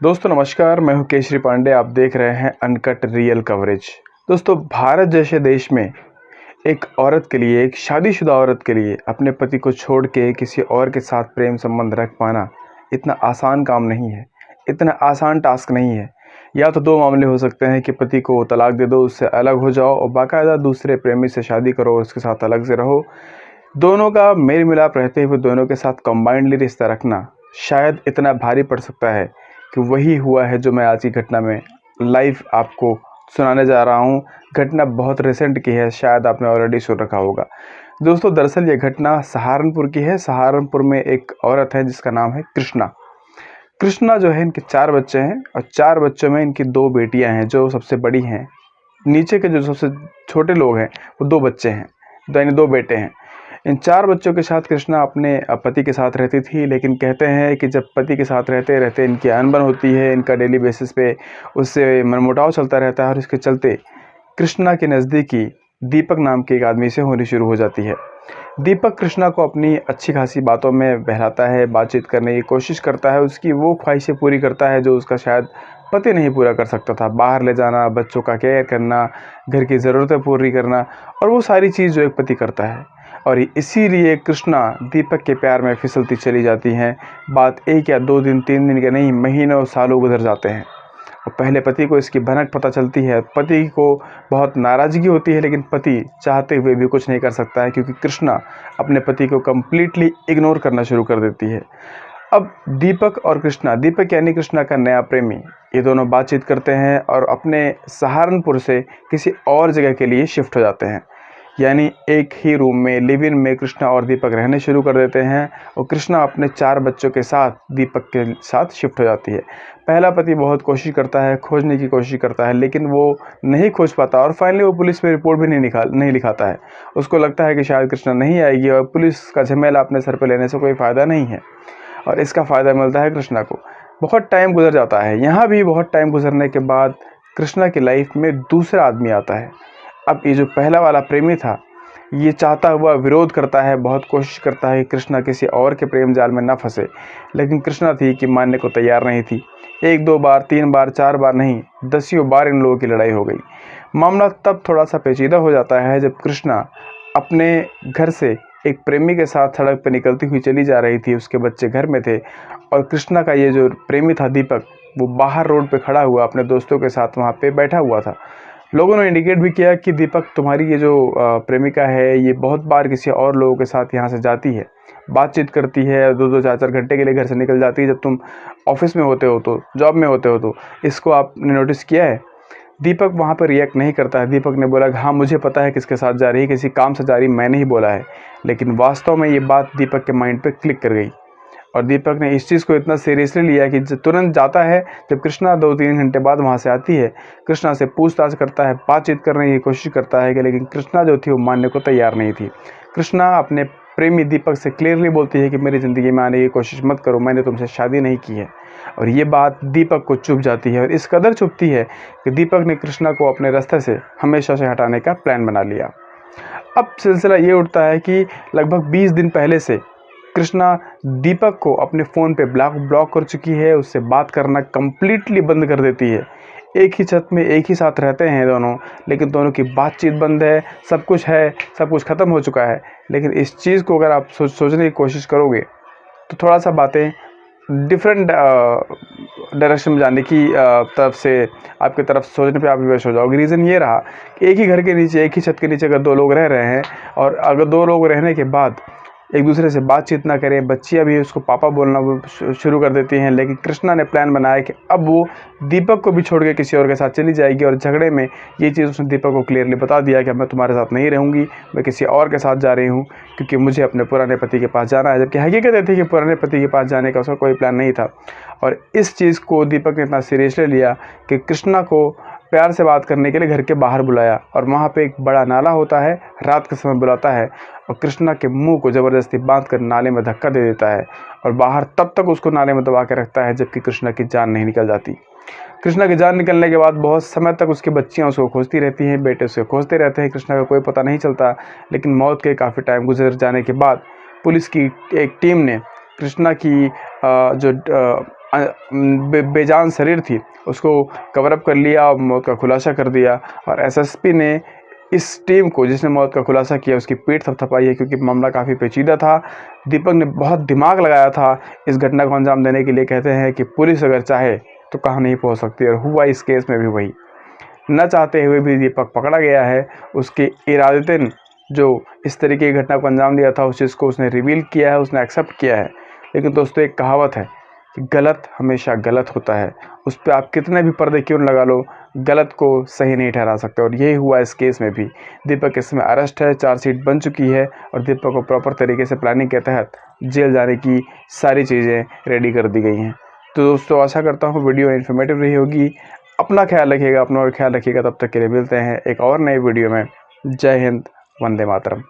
दोस्तों नमस्कार, मैं हूं केशरी पांडे। आप देख रहे हैं अनकट रियल कवरेज। दोस्तों, भारत जैसे देश में एक औरत के लिए, एक शादीशुदा औरत के लिए अपने पति को छोड़ के किसी और के साथ प्रेम संबंध रख पाना इतना आसान काम नहीं है, इतना आसान टास्क नहीं है। या तो दो मामले हो सकते हैं कि पति को तलाक दे दो, उससे अलग हो जाओ और बाकायदा दूसरे प्रेमी से शादी करो और उसके साथ अलग से रहो। दोनों का मेल मिलाप रहते हुए दोनों के साथ कंबाइंडली रिश्ता रखना शायद इतना भारी पड़ सकता है कि वही हुआ है जो मैं आज की घटना में लाइव आपको सुनाने जा रहा हूँ। घटना बहुत रिसेंट की है, शायद आपने ऑलरेडी सुन रखा होगा। दोस्तों, दरअसल ये घटना सहारनपुर की है। सहारनपुर में एक औरत है जिसका नाम है कृष्णा। कृष्णा जो है, इनके 4 बच्चे हैं और 4 बच्चों में इनकी 2 बेटियां हैं जो सबसे बड़ी हैं। नीचे के जो सबसे छोटे लोग हैं वो 2 बच्चे हैं, यानी 2 बेटे हैं। इन 4 बच्चों के साथ कृष्णा अपने पति के साथ रहती थी, लेकिन कहते हैं कि जब पति के साथ रहते रहते इनकी अनबन होती है, इनका डेली बेसिस पे उससे मनमुटाव चलता रहता है और इसके चलते कृष्णा के नज़दीकी दीपक नाम के एक आदमी से होनी शुरू हो जाती है। दीपक कृष्णा को अपनी अच्छी खासी बातों में बहलाता है, बातचीत करने की कोशिश करता है, उसकी वो ख्वाहिशें पूरी करता है जो उसका शायद पति नहीं पूरा कर सकता था। बाहर ले जाना, बच्चों का केयर करना, घर की ज़रूरतें पूरी करना और वो सारी चीज़ जो एक पति करता है। और इसीलिए कृष्णा दीपक के प्यार में फिसलती चली जाती हैं। बात 1 या 2 दिन 3 दिन के नहीं, महीनों सालों गुजर जाते हैं और पहले पति को इसकी भनक पता चलती है। पति को बहुत नाराज़गी होती है, लेकिन पति चाहते हुए भी कुछ नहीं कर सकता है क्योंकि कृष्णा अपने पति को कम्प्लीटली इग्नोर करना शुरू कर देती है। अब दीपक और कृष्णा, दीपक यानी कृष्णा का नया प्रेमी, ये दोनों बातचीत करते हैं और अपने सहारनपुर से किसी और जगह के लिए शिफ्ट हो जाते हैं। यानी एक ही रूम में, लिव इन में कृष्णा और दीपक रहने शुरू कर देते हैं और कृष्णा अपने 4 बच्चों के साथ दीपक के साथ शिफ्ट हो जाती है। पहला पति बहुत कोशिश करता है, खोजने की कोशिश करता है, लेकिन वो नहीं खोज पाता और फाइनली वो पुलिस में रिपोर्ट भी नहीं लिखाता है। उसको लगता है कि शायद कृष्णा नहीं आएगी और पुलिस का झमेला अपने सर पर लेने से कोई फ़ायदा नहीं है और इसका फ़ायदा मिलता है कृष्णा को। बहुत टाइम गुजर जाता है। यहाँ भी बहुत टाइम गुजरने के बाद कृष्णा की लाइफ में दूसरा आदमी आता है। अब ये जो पहला वाला प्रेमी था, ये चाहता हुआ विरोध करता है, बहुत कोशिश करता है कि कृष्णा किसी और के प्रेम जाल में ना फंसे, लेकिन कृष्णा थी कि मानने को तैयार नहीं थी। 1-2 बार, 3 बार, 4 बार नहीं, दसियों बार इन लोगों की लड़ाई हो गई। मामला तब थोड़ा सा पेचीदा हो जाता है जब कृष्णा अपने घर से एक प्रेमी के साथ सड़क पर निकलती हुई चली जा रही थी। उसके बच्चे घर में थे और कृष्णा का ये जो प्रेमी था दीपक, वो बाहर रोड पे खड़ा हुआ अपने दोस्तों के साथ वहाँ पे बैठा हुआ था। लोगों ने इंडिकेट भी किया कि दीपक, तुम्हारी ये जो प्रेमिका है, ये बहुत बार किसी और लोगों के साथ यहाँ से जाती है, बातचीत करती है, 2-2, 4-4 घंटे के लिए घर से निकल जाती है जब तुम ऑफिस में होते हो, तो जॉब में होते हो, तो इसको आपने नोटिस किया है? दीपक वहाँ पर रिएक्ट नहीं करता है। दीपक ने बोला, हाँ मुझे पता है किसके साथ जा रही है, किसी काम से जा रही, मैंने ही बोला है। लेकिन वास्तव में ये बात दीपक के माइंड पे क्लिक कर गई और दीपक ने इस चीज़ को इतना सीरियसली लिया कि तुरंत जाता है। जब कृष्णा 2-3 घंटे बाद वहाँ से आती है, कृष्णा से पूछताछ करता है, बातचीत करने की कोशिश करता है कि लेकिन कृष्णा जो थी वो मानने को तैयार नहीं थी। कृष्णा अपने प्रेमी दीपक से क्लियरली बोलती है कि मेरी ज़िंदगी में आने की कोशिश मत करो, मैंने तुमसे शादी नहीं की है। और ये बात दीपक को चुभ जाती है और इस कदर चुभती है कि दीपक ने कृष्णा को अपने रास्ते से हमेशा से हटाने का प्लान बना लिया। अब सिलसिला ये उठता है कि लगभग 20 दिन पहले से कृष्णा दीपक को अपने फ़ोन पे ब्लॉक कर चुकी है। उससे बात करना कम्प्लीटली बंद कर देती है। एक ही छत में एक ही साथ रहते हैं दोनों, लेकिन दोनों की बातचीत बंद है। सब कुछ है, सब कुछ ख़त्म हो चुका है, लेकिन इस चीज़ को अगर आप सोचने की कोशिश करोगे तो थोड़ा सा बातें डिफरेंट डायरेक्शन में जाने की तरफ से आपकी तरफ सोचने पे आप विवश हो जाओगे। रीज़न ये रहा कि एक ही घर के नीचे, एक ही छत के नीचे अगर 2 लोग रह रहे हैं और अगर 2 लोग रहने के बाद एक दूसरे से बातचीत ना करें, बच्चियाँ भी उसको पापा बोलना शुरू कर देती हैं, लेकिन कृष्णा ने प्लान बनाया कि अब वो दीपक को भी छोड़ के किसी और के साथ चली जाएगी। और झगड़े में ये चीज़ उसने दीपक को क्लियरली बता दिया कि मैं तुम्हारे साथ नहीं रहूँगी, मैं किसी और के साथ जा रही हूँ क्योंकि मुझे अपने पुराने पति के पास जाना है। जबकि हकीकत ये थी कि पुराने पति के पास जाने का उसका कोई प्लान नहीं था। और इस चीज़ को दीपक ने इतना सीरियसली लिया कि कृष्णा को प्यार से बात करने के लिए घर के बाहर बुलाया और वहाँ पे एक बड़ा नाला होता है, रात के समय बुलाता है और कृष्णा के मुंह को ज़बरदस्ती बांधकर नाले में धक्का दे देता है और बाहर तब तक उसको नाले में दबा के रखता है जबकि कृष्णा की जान नहीं निकल जाती। कृष्णा की जान निकलने के बाद बहुत समय तक उसकी बच्चियाँ उसको खोजती रहती हैं, बेटे उसे खोजते रहते हैं, कृष्णा का कोई पता नहीं चलता। लेकिन मौत के काफ़ी टाइम गुजर जाने के बाद पुलिस की एक टीम ने कृष्णा की जो बेजान शरीर थी उसको कवर अप कर लिया और मौत का खुलासा कर दिया। और एसएसपी ने इस टीम को जिसने मौत का खुलासा किया उसकी पीठ थपथपाई है, क्योंकि मामला काफ़ी पेचीदा था। दीपक ने बहुत दिमाग लगाया था इस घटना को अंजाम देने के लिए। कहते हैं कि पुलिस अगर चाहे तो कहाँ नहीं पहुँच सकती, और हुआ इस केस में भी वही। न चाहते हुए भी दीपक पकड़ा गया है। उसके इरादतन जो इस तरीके की घटना को अंजाम दिया था उस चीज़ को उसने रिवील किया है, उसने एक्सेप्ट किया है। लेकिन दोस्तों एक कहावत है कि गलत हमेशा गलत होता है, उस पर आप कितने भी पर्दे क्यों लगा लो, गलत को सही नहीं ठहरा सकते। और यही हुआ इस केस में भी। दीपक इसमें अरेस्ट है, चार्जशीट बन चुकी है और दीपक को प्रॉपर तरीके से प्लानिंग के तहत जेल जाने की सारी चीज़ें रेडी कर दी गई हैं। तो दोस्तों आशा करता हूँ वीडियो इन्फॉर्मेटिव रही होगी। अपना ख्याल रखिएगा, अपना और ख्याल रखिएगा। तब तक के लिए मिलते हैं एक और नए वीडियो में। जय हिंद, वंदे मातरम।